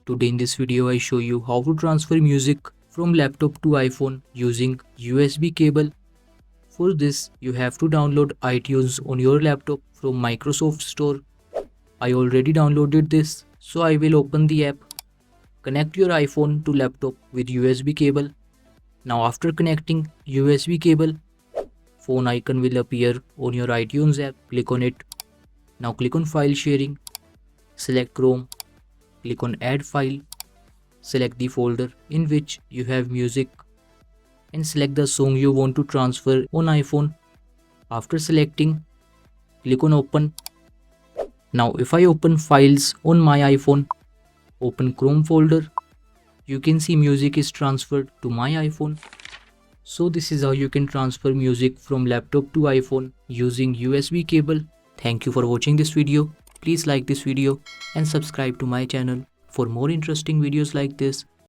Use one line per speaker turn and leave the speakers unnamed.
Today in this video I show you how to transfer music from laptop to iPhone using USB cable. For this you have to download iTunes on your laptop from Microsoft Store. I already downloaded this, so I will open the app. Connect your iPhone to laptop with USB cable. Now after connecting USB cable, phone icon will appear on your iTunes app. Click on it. Now click on file sharing. Select Chrome. Click on add file. Select the folder in which you have music and select the song you want to transfer on iPhone. After selecting, click on open. Now if I open files on my iPhone, open Chrome folder, you can see music is transferred to my iPhone. So this is how you can transfer music from laptop to iPhone using USB cable. Thank you for watching this video. Please like this video and subscribe to my channel for more interesting videos like this.